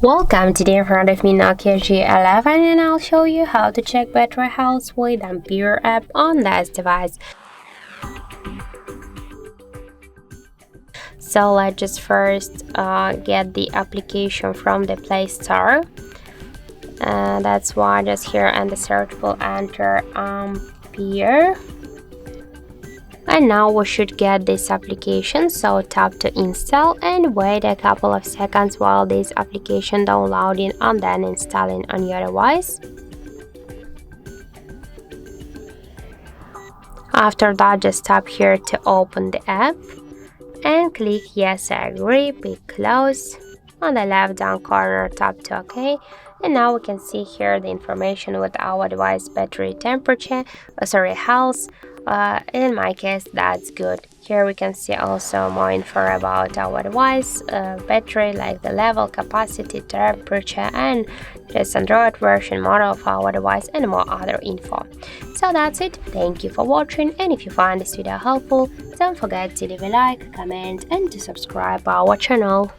Welcome, today in front of me Nokia G11 and I'll show you how to check battery health with Ampere app on this device. So let's just first get the application from the Play Store. That's why just here in the search we'll enter Ampere. And now we should get this application, so tap to install and wait a couple of seconds while this application downloading and then installing on your device. After that, just tap here to open the app and click yes, I agree, pick close. On the left down corner, tap to OK. And now we can see here the information with our device battery temperature, health. In my case, that's good. Here we can see also more info about our device, battery, like the level, capacity, temperature, and just Android version, model of our device, and more other info. So that's it. Thank you for watching, and if you find this video helpful, don't forget to leave a like, comment, and to subscribe our channel.